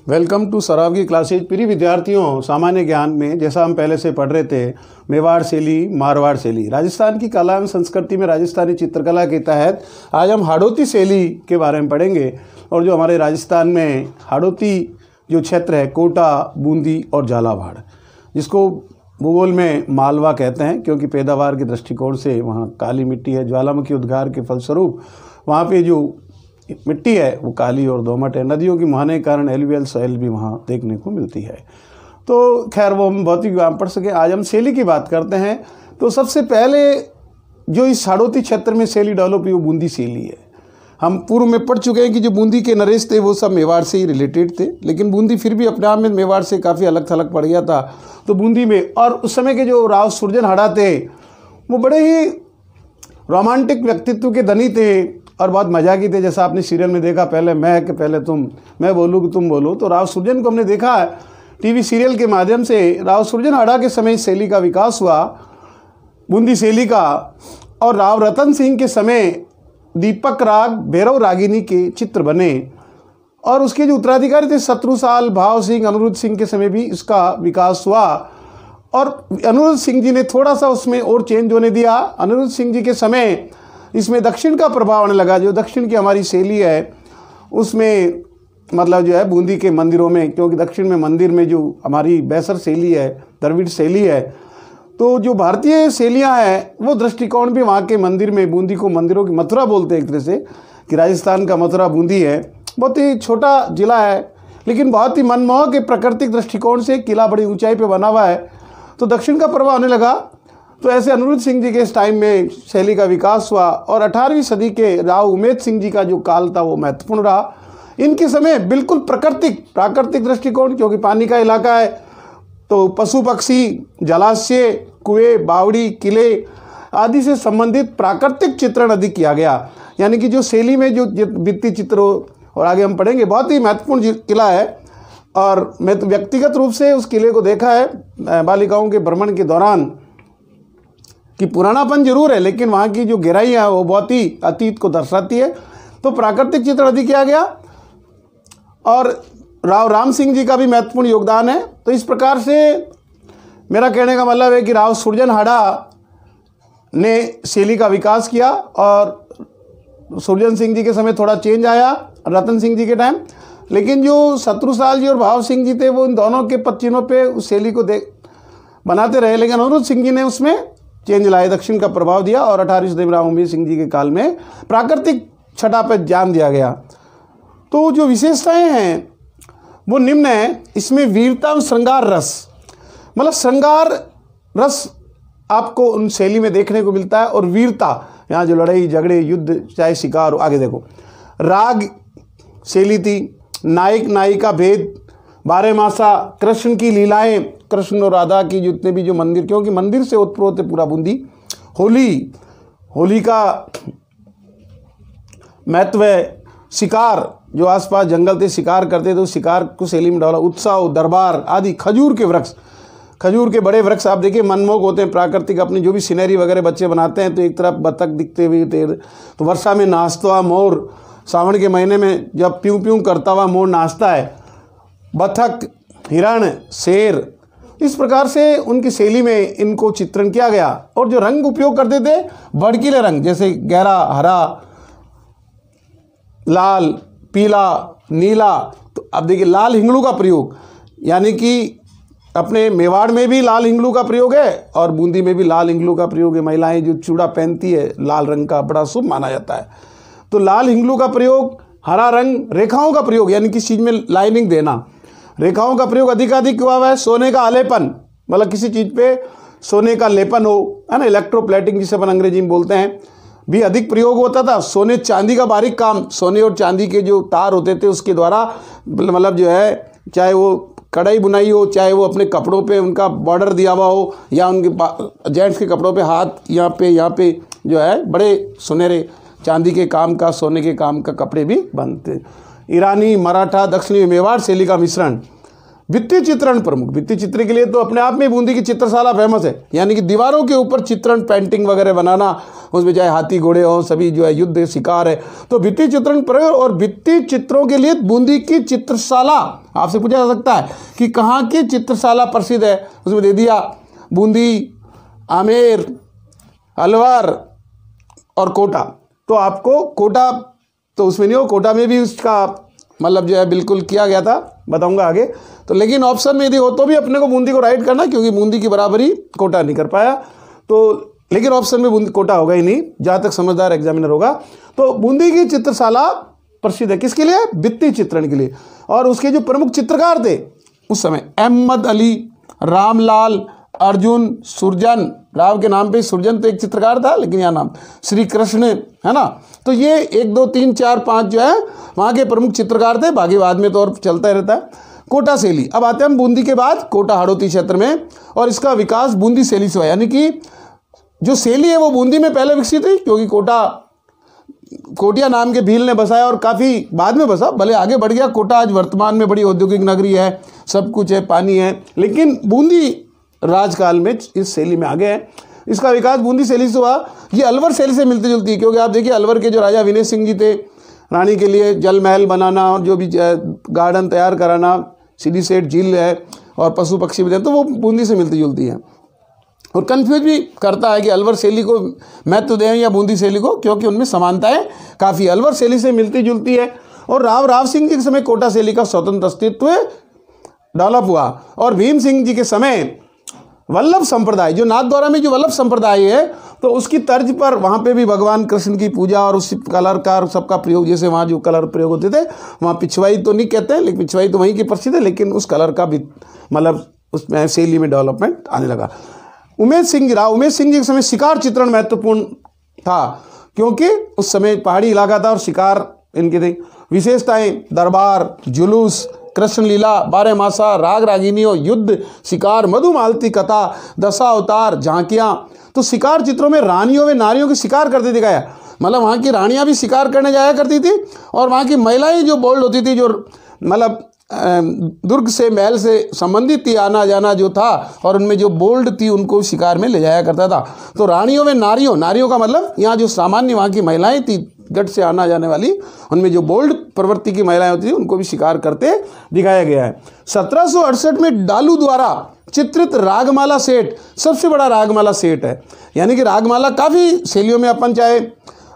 Welcome to सराव की classes. प्रिय विद्यार्थियों, सामान्य ज्ञान में जैसा हम पहले से पढ़ रहे थे, मेवाड़ शैली, मारवाड़ शैली, राजस्थान की कला एवं संस्कृति में राजस्थानी चित्रकला के तहत आज हम हाड़ौती शैली के बारे में पढ़ेंगे। और जो हमारे राजस्थान में हाड़ौती जो क्षेत्र है, कोटा, बूंदी और झालावाड़, जिसको भूगोल में मालवा कहते हैं, क्योंकि पैदावार के दृष्टिकोण से वहाँ काली मिट्टी है। ज्वालामुखी उद्गार के फलस्वरूप वहाँ पे जो मिट्टी है वो काली और दोमट है। नदियों की मुहाने के कारण एलुवियल सॉइल भी वहाँ देखने को मिलती है। तो खैर वो हम भौतिक विज्ञान पढ़ सके। आज हम शैली की बात करते हैं। तो सबसे पहले जो इस हाड़ौती क्षेत्र में शैली डेवलप हुई वो बूंदी शैली है। हम पूर्व में पढ़ चुके हैं कि जो बूंदी के नरेश थे वो सब मेवाड़ से ही रिलेटेड थे, लेकिन बूंदी फिर भी अपने आप में मेवाड़ से काफ़ी अलग थलग पड़ गया था। तो बूंदी में, और उस समय के जो राव सुरजनहाड़ा थे वो बड़े ही रोमांटिक व्यक्तित्व के धनी थे और बहुत मजाकी थे। जैसा आपने सीरियल में देखा, पहले मैं कि पहले तुम, मैं बोलूँ कि तुम बोलो। तो राव सुरजन को हमने देखा टीवी सीरियल के माध्यम से। राव सुरजनहाड़ा के समय इस शैली का विकास हुआ, बूंदी शैली का। और राव रतन सिंह के समय दीपक राग, भैरव रागिनी के चित्र बने। और उसके जो उत्तराधिकारी थे शत्रुसाल, भाव सिंह, अनिरुद्ध सिंह के समय भी इसका विकास हुआ। और अनिरुद्ध सिंह जी ने थोड़ा सा उसमें और चेंज होने दिया। अनिरुद्ध सिंह जी के समय इसमें दक्षिण का प्रभाव आने लगा। जो दक्षिण की हमारी शैली है उसमें मतलब जो है बूंदी के मंदिरों में, क्योंकि दक्षिण में मंदिर में जो हमारी बैसर शैली है, द्रविड़ शैली है, तो जो भारतीय शैलियाँ हैं वो दृष्टिकोण भी वहाँ के मंदिर में, बूंदी को मंदिरों की मथुरा बोलते हैं एक तरह से, कि राजस्थान का मथुरा बूंदी है। बहुत ही छोटा जिला है, लेकिन बहुत ही मनमोहक प्राकृतिक दृष्टिकोण से किला बड़ी ऊंचाई पे बना हुआ है। तो दक्षिण का प्रभाव आने लगा। तो ऐसे अनिरुद्ध सिंह जी के इस टाइम में शैली का विकास हुआ। और 18वीं सदी के राव उमेद सिंह जी का जो काल था वो महत्वपूर्ण रहा। इनके समय बिल्कुल प्राकृतिक दृष्टिकोण, क्योंकि पानी का इलाका है, तो पशु पक्षी, जलाशय, कुएं, बावड़ी, किले आदि से संबंधित प्राकृतिक चित्रण अधिक किया गया। यानी कि जो शैली में जो भित्ति चित्र, और आगे हम पढ़ेंगे, बहुत ही महत्वपूर्ण किला है। और मैं तो व्यक्तिगत रूप से उस किले को देखा है बालिकाओं के भ्रमण के दौरान, कि पुरानापन जरूर है लेकिन वहाँ की जो गहराई है वो बहुत ही अतीत को दर्शाती है। तो प्राकृतिक चित्र अधिक किया गया। और राव राम सिंह जी का भी महत्वपूर्ण योगदान है। तो इस प्रकार से मेरा कहने का मतलब है कि राव सुरजनहाड़ा ने शैली का विकास किया। और सुरजन सिंह जी के समय थोड़ा चेंज आया, रतन सिंह जी के टाइम, लेकिन जो शत्रुसाल जी और भाव सिंह जी थे वो इन दोनों के पदचिन्हों पे उस शैली को बनाते रहे। लेकिन अनिरुद्ध सिंह जी ने उसमें चेंज लाए, दक्षिण का प्रभाव दिया। और 18वीं सदी में राव उमेद सिंह जी के काल में प्राकृतिक छटा पर ध्यान दिया गया। तो जो विशेषताएं हैं वो निम्न है। इसमें वीरता और श्रृंगार रस, मतलब श्रृंगार रस आपको उन शैली में देखने को मिलता है। और वीरता, यहाँ जो लड़ाई झगड़े, युद्ध, चाहे शिकार हो, आगे देखो, राग शैली थी, नायक नायिका भेद, बारहमासा, कृष्ण की लीलाएं, कृष्ण और राधा की जितने भी जो मंदिर, क्योंकि मंदिर से उत्प्रोत है पूरा बूंदी। होली का महत्व है। शिकार, जो आसपास जंगल थे शिकार करते थे, तो शिकार को शैली में डाला। उत्सव, दरबार आदि, खजूर के वृक्ष, खजूर के बड़े वृक्ष आप देखिए मनमोहक होते हैं। प्राकृतिक अपनी जो भी सीनरी वगैरह बच्चे बनाते हैं, तो एक तरफ बतख दिखते हुए, तो वर्षा में नाचता हुआ मोर, सावन के महीने में जब प्यूं प्यूं करता हुआ मोर नाचता है, बतख, हिरण, शेर, इस प्रकार से उनकी शैली में इनको चित्रण किया गया। और जो रंग उपयोग करते थे, भड़कीले रंग, जैसे गहरा हरा, लाल, पीला, नीला। तो अब देखिए लाल हिंगलू का प्रयोग, यानी कि अपने मेवाड़ में भी लाल हिंगलू का प्रयोग है और बूंदी में भी लाल हिंगलू का प्रयोग है। महिलाएं जो चूड़ा पहनती है लाल रंग का, बड़ा शुभ माना जाता है। तो लाल हिंगलू का प्रयोग, हरा रंग, रेखाओं का प्रयोग, यानी किसी चीज़ में लाइनिंग देना, रेखाओं का प्रयोग अधिकाधिक हुआ है। सोने का आलेपन, मतलब किसी चीज़ पे सोने का लेपन हो, है ना, इलेक्ट्रोप्लेटिंग जिसे अपन अंग्रेजी में बोलते हैं, भी अधिक प्रयोग होता था। सोने चांदी का बारीक काम, सोने और चांदी के जो तार होते थे उसके द्वारा, मतलब जो है, चाहे वो कढ़ाई बुनाई हो, चाहे वो अपने कपड़ों पे उनका बॉर्डर दिया हुआ हो, या उनके जेंट्स के कपड़ों पे हाथ यहाँ पे जो है बड़े सुनहरे चांदी के काम का, सोने के काम का कपड़े भी बनते। ईरानी, मराठा, दक्षिणी मेवाड़ शैली का मिश्रण, भित्ति चित्रण प्रमुख, भित्ति चित्र के लिए तो अपने आप में बूंदी की चित्रशाला फेमस है, यानी कि दीवारों के ऊपर चित्रण पेंटिंग वगैरह बनाना, उसमें चाहे हाथी घोड़े हो, सभी जो है युद्ध शिकार है, तो भित्ति चित्रण प्रयोग। और भित्ति चित्रों के लिए बूंदी की चित्रशाला, आपसे पूछा जा सकता है कि कहाँ की चित्रशाला प्रसिद्ध है, उसमें दे दिया बूंदी, आमेर, अलवर और कोटा। तो आपको कोटा तो उसमें नहीं हो, कोटा में भी उसका मतलब जो है बिल्कुल किया गया था, बताऊंगा आगे। तो लेकिन ऑप्शन में यदि हो तो भी अपने को बूंदी को राइट करना, क्योंकि बूंदी की बराबरी कोटा नहीं कर पाया, तो लेकिन ऑप्शन में बूंदी कोटा होगा ही नहीं जहाँ तक समझदार एग्जामिनर होगा। तो बूंदी की चित्रशाला प्रसिद्ध है किसके लिए? भित्ति चित्रण के लिए। और उसके जो प्रमुख चित्रकार थे उस समय, अहमद अली, रामलाल, अर्जुन, सुरजन, राव के नाम पे सुरजन तो एक चित्रकार था, लेकिन यहाँ नाम श्री कृष्ण है ना। तो ये 1 2 3 4 5 जो है वहाँ के प्रमुख चित्रकार थे, बाकी बाद में तो और चलता ही रहता है। कोटा शैली, अब आते हैं हम बूंदी के बाद कोटा हाड़ौती क्षेत्र में, और इसका विकास बूंदी शैली से हुआ, यानी कि जो शैली है वो बूंदी में पहले विकसित हुई, क्योंकि कोटिया नाम के भील ने बसाया और काफ़ी बाद में बसा, भले आगे बढ़ गया। कोटा आज वर्तमान में बड़ी औद्योगिक नगरी है, सब कुछ है, पानी है, लेकिन बूंदी राजकाल में इस शैली में आ गए हैं। इसका विकास बूंदी शैली से हुआ। ये अलवर शैली से मिलती जुलती है, क्योंकि आप देखिए अलवर के जो राजा विनय सिंह जी थे, रानी के लिए जल महल बनाना और जो भी गार्डन तैयार कराना, सीधी सेठ झील है और पशु पक्षी भी, तो वो बूंदी से मिलती जुलती है। और कन्फ्यूज भी करता है कि अलवर शैली को महत्व दें या बूंदी शैली को, क्योंकि उनमें समानताएं काफ़ी अलवर शैली से मिलती जुलती है। और राव सिंह जी के समय कोटा शैली का स्वतंत्र अस्तित्व डेवलप हुआ, और भीम सिंह जी के समय वल्लभ संप्रदाय, जो नाथद्वारा में जो वल्लभ संप्रदाय है, तो उसकी तर्ज पर वहाँ पे भी भगवान कृष्ण की पूजा और उस कलर का सबका प्रयोग, जैसे वहाँ जो कलर प्रयोग होते थे, वहाँ पिछवाई तो नहीं कहते हैं, लेकिन पिछवाई तो वहीं की प्रसिद्ध है, लेकिन उस कलर का भी मतलब उसमें शैली में डेवलपमेंट आने लगा। उमेश सिंह जी के समय शिकार चित्रण महत्वपूर्ण था, क्योंकि उस समय पहाड़ी इलाका था और शिकार इनकी थी। विशेषताएं दरबार, जुलूस, कृष्ण लीला, 12 मासा, राग रागिनियों, युद्ध, शिकार, मधुमालती कथा, दशावतार, झांकियाँ। तो शिकार चित्रों में रानियों व नारियों के शिकार करते दिखाया, मतलब वहाँ की रानियाँ भी शिकार करने जाया करती थी, और वहाँ की महिलाएं जो बोल्ड होती थी, जो मतलब दुर्ग से महल से संबंधित थी, आना जाना जो था, और उनमें जो बोल्ड थी उनको शिकार में ले जाया करता था। तो रानियों में नारियों का मतलब यहाँ जो सामान्य वहाँ की महिलाएं थी, गढ़ से आना जाने वाली, उनमें जो बोल्ड प्रवृत्ति की महिलाएं होती थी, उनको भी शिकार करते दिखाया गया है। 1768 में डालू द्वारा चित्रित रागमाला सेट सबसे बड़ा रागमाला सेट है, यानी कि रागमाला काफ़ी शैलियों में अपन चाहे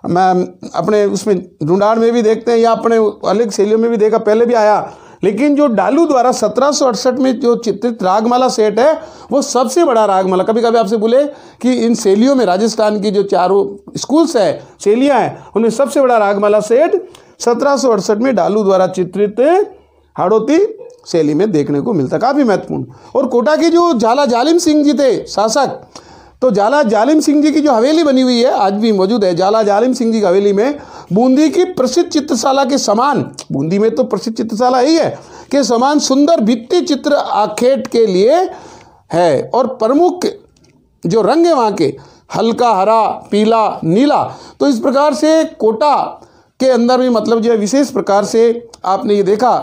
मैं अपने उसमें ढूंढाड़ में भी देखते हैं या अपने अलग शैलियों में भी देखा, पहले भी आया, लेकिन जो डालू द्वारा 1768 में जो चित्रित रागमाला सेट है वो सबसे बड़ा रागमाला। कभी कभी आपसे बोले कि इन शैलियों में राजस्थान की जो चारों स्कूल्स है, शैलियाँ हैं, उनमें सबसे बड़ा रागमाला सेट 1768 में डालू द्वारा चित्रित हाड़ौती शैली में देखने को मिलता, काफ़ी महत्वपूर्ण। और कोटा के जो झाला जालिम सिंह जी थे शासक, तो झाला जालिम सिंह जी की जो हवेली बनी हुई है आज भी मौजूद है, झाला जालिम सिंह जी की हवेली में बूंदी की प्रसिद्ध चित्रशाला के समान, बूंदी में तो प्रसिद्ध चित्रशाला ही है, के समान सुंदर भित्ति चित्र आखेट के लिए है। और प्रमुख जो रंग है वहाँ के हल्का हरा, पीला, नीला। तो इस प्रकार से कोटा के अंदर भी मतलब जो है विशेष प्रकार से आपने ये देखा,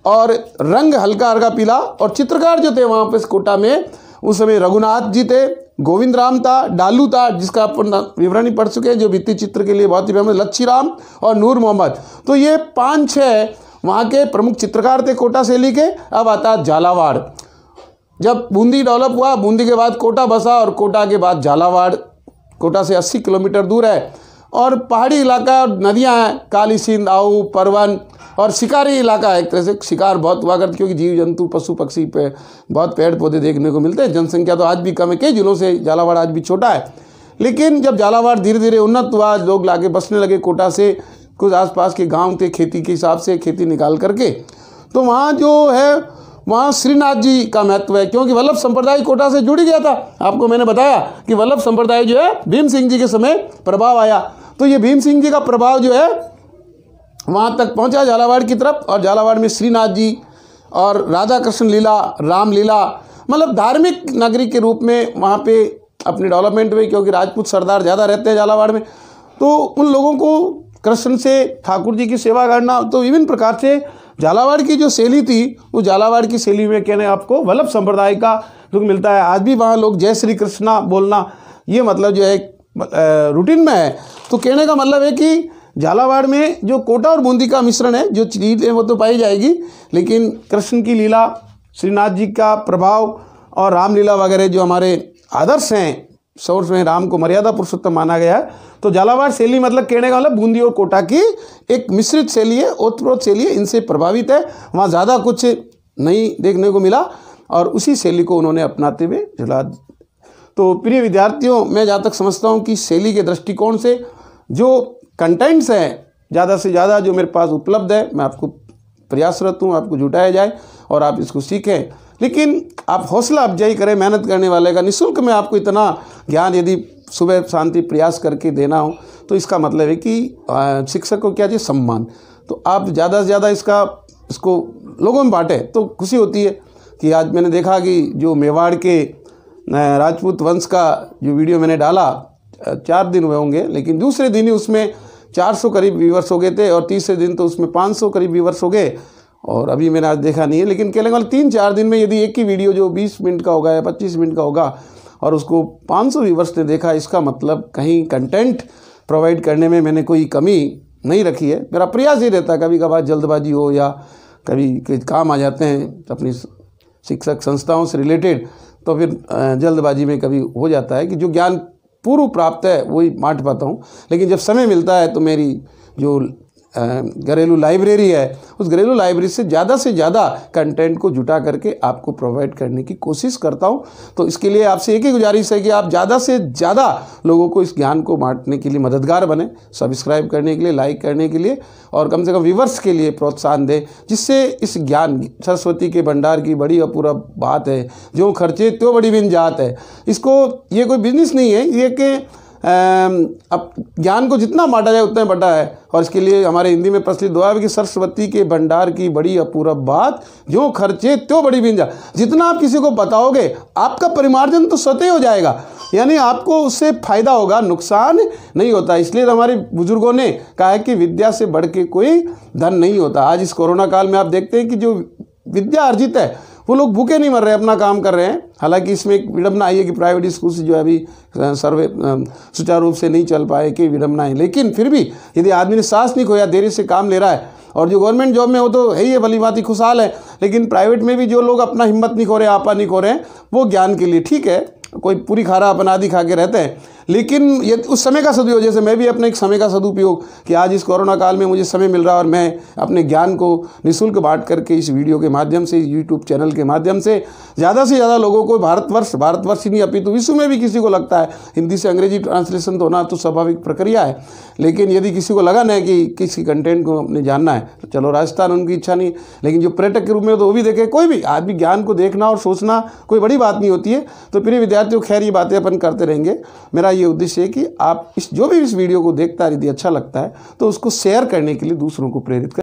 और रंग हल्का हल्का पीला। और चित्रकार जो थे वहाँ पे कोटा में उस समय रघुनाथ जी थे, गोविंद राम था, डालू था जिसका अपन विवरण ही पढ़ चुके हैं, जो भित्ति चित्र के लिए बहुत ही फेमस, लच्छी राम और नूर मोहम्मद। तो ये 5-6 वहाँ के प्रमुख चित्रकार थे कोटा शैली के। अब आता है झालावाड़। जब बूंदी डेवलप हुआ, बूंदी के बाद कोटा बसा और कोटा के बाद झालावाड़, कोटा से 80 किलोमीटर दूर है, और पहाड़ी इलाका और नदियाँ हैं, काली सिंध, आऊ, परवन, और शिकारी इलाका है। एक तरह से शिकार बहुत हुआ करते, क्योंकि जीव जंतु पशु पक्षी पे बहुत पेड़ पौधे देखने को मिलते हैं। जनसंख्या तो आज भी कम है, कई जिलों से झालावाड़ आज भी छोटा है, लेकिन जब झालावाड़ धीरे धीरे उन्नत हुआ, लोग लाके बसने लगे कोटा से, कुछ आसपास के गांव थे खेती के हिसाब से खेती निकाल करके, तो वहाँ जो है वहाँ श्रीनाथ जी का महत्व है, क्योंकि वल्लभ संप्रदाय कोटा से जुड़ गया था। आपको मैंने बताया कि वल्लभ संप्रदाय जो है भीम सिंह जी के समय प्रभाव आया, तो ये भीम सिंह जी का प्रभाव जो है वहाँ तक पहुँचा झालावाड़ की तरफ। और झालावाड़ में श्रीनाथ जी और राधा कृष्ण लीला, रामलीला, मतलब धार्मिक नगरी के रूप में वहाँ पे अपनी डेवलपमेंट हुई, क्योंकि राजपूत सरदार ज़्यादा रहते हैं झालावाड़ में, तो उन लोगों को कृष्ण से ठाकुर जी की सेवा करना, तो विभिन्न प्रकार से झालावाड़ की जो शैली थी वो झालावाड़ की शैली में कहने आपको वल्लभ संप्रदाय का दुख मिलता है। आज भी वहाँ लोग जय श्री कृष्णा बोलना ये मतलब जो है रूटीन में है। तो कहने का मतलब है कि झालावाड़ में जो कोटा और बूंदी का मिश्रण है, जो चीज़ है वो तो पाई जाएगी, लेकिन कृष्ण की लीला, श्रीनाथ जी का प्रभाव और रामलीला वगैरह जो हमारे आदर्श हैं, सोर्स में राम को मर्यादा पुरुषोत्तम माना गया है। तो झालावाड़ शैली मतलब कहने का मतलब बूंदी और कोटा की एक मिश्रित शैली है, ओतप्रोत शैली है, इनसे प्रभावित है। वहाँ ज़्यादा कुछ नहीं देखने को मिला और उसी शैली को उन्होंने अपनाते हुए चला। तो प्रिय विद्यार्थियों, मैं जहाँ तक समझता हूँ कि शैली के दृष्टिकोण से जो कंटेंट्स हैं ज़्यादा से ज़्यादा जो मेरे पास उपलब्ध है, मैं आपको प्रयासरत हूँ आपको जुटाया जाए और आप इसको सीखें। लेकिन आप हौसला अफजाई करें मेहनत करने वाले का। निःशुल्क में आपको इतना ज्ञान यदि सुबह शांति प्रयास करके देना हो तो इसका मतलब है कि शिक्षक को क्या चाहिए, सम्मान। तो आप ज़्यादा से ज़्यादा इसको लोगों में बांटें तो खुशी होती है। कि आज मैंने देखा कि जो मेवाड़ के राजपूत वंश का जो वीडियो मैंने डाला 4 दिन हुए होंगे, लेकिन दूसरे दिन ही उसमें 400 करीब व्यूवर्स हो गए थे और तीसरे दिन तो उसमें 500 करीब व्यूवर्स हो गए। और अभी मैंने आज देखा नहीं है, लेकिन कहने वाले 3-4 दिन में यदि एक ही वीडियो जो 20 मिनट का होगा या 25 मिनट का होगा और उसको 500 व्यूवर्स ने देखा, इसका मतलब कहीं कंटेंट प्रोवाइड करने में मैंने कोई कमी नहीं रखी है। मेरा प्रयास ही रहता है, कभी कभार जल्दबाजी हो या कभी काम आ जाते हैं अपनी शिक्षक संस्थाओं से रिलेटेड, तो फिर जल्दबाजी में कभी हो जाता है कि जो ज्ञान पूर्व प्राप्त है वही बांट पाता हूँ। लेकिन जब समय मिलता है तो मेरी जो घरेलू लाइब्रेरी है, उस घरेलू लाइब्रेरी से ज़्यादा कंटेंट को जुटा करके आपको प्रोवाइड करने की कोशिश करता हूँ। तो इसके लिए आपसे एक ही गुजारिश है कि आप ज़्यादा से ज़्यादा लोगों को इस ज्ञान को बांटने के लिए मददगार बने, सब्सक्राइब करने के लिए, लाइक करने के लिए और कम से कम व्यूवर्स के लिए प्रोत्साहन दें, जिससे इस ज्ञान सरस्वती के भंडार की बड़ी अपूर्व बात है। जो खर्चे त्यो बड़ी बिन जात है। इसको ये कोई बिजनेस नहीं है, ये कि अब ज्ञान को जितना बांटा जाए उतना बटा है। और इसके लिए हमारे हिंदी में प्रचलित दुआ है कि सरस्वती के भंडार की बड़ी अपूर्व बात, जो खर्चे त्यो बड़ी बिंजा। जितना आप किसी को बताओगे आपका परिमार्जन तो स्वतः ही हो जाएगा, यानी आपको उससे फायदा होगा, नुकसान नहीं होता। इसलिए हमारे बुजुर्गों ने कहा है कि विद्या से बढ़ के कोई धन नहीं होता। आज इस कोरोना काल में आप देखते हैं कि जो विद्या अर्जित है वो लोग भूखे नहीं मर रहे, अपना काम कर रहे हैं। हालांकि इसमें एक विडम्बना आई है कि प्राइवेट स्कूल से जो है अभी सर्वे सुचारू रूप से नहीं चल पाए, कि विडम्बना है। लेकिन फिर भी यदि आदमी ने सांस नहीं खोया, देरी से काम ले रहा है, और जो गवर्नमेंट जॉब में हो तो है ही भली बात ही खुशहाल है, लेकिन प्राइवेट में भी जो लोग अपना हिम्मत नहीं खो रहे, आपा नहीं खो रहे हैं, वो ज्ञान के लिए ठीक है, कोई पूरी खारा अपन आदि खा के रहते हैं। लेकिन ये उस समय का सदुपयोग, जैसे मैं भी अपने एक समय का सदुपयोग कि आज इस कोरोना काल में मुझे समय मिल रहा है और मैं अपने ज्ञान को निःशुल्क बांट करके इस वीडियो के माध्यम से, यूट्यूब चैनल के माध्यम से ज़्यादा लोगों को भारतवर्ष ही नहीं अपितु विश्व में भी किसी को लगता है हिंदी से अंग्रेजी ट्रांसलेशन तो होना तो स्वाभाविक प्रक्रिया है। लेकिन यदि किसी को लगा ना कि किसी कंटेंट को अपने जानना है तो चलो, राजस्थान उनकी इच्छा नहीं, लेकिन जो पर्यटक के रूप में तो वो भी देखे। कोई भी आदमी ज्ञान को देखना और सोचना कोई बड़ी बात नहीं होती है। तो प्रिय विद्यार्थियों, खैर ये बातें अपन करते रहेंगे। मेरा ये उद्देश्य है कि आप जो भी इस वीडियो को देखता है, यदि अच्छा लगता है तो उसको शेयर करने के लिए दूसरों को प्रेरित करें।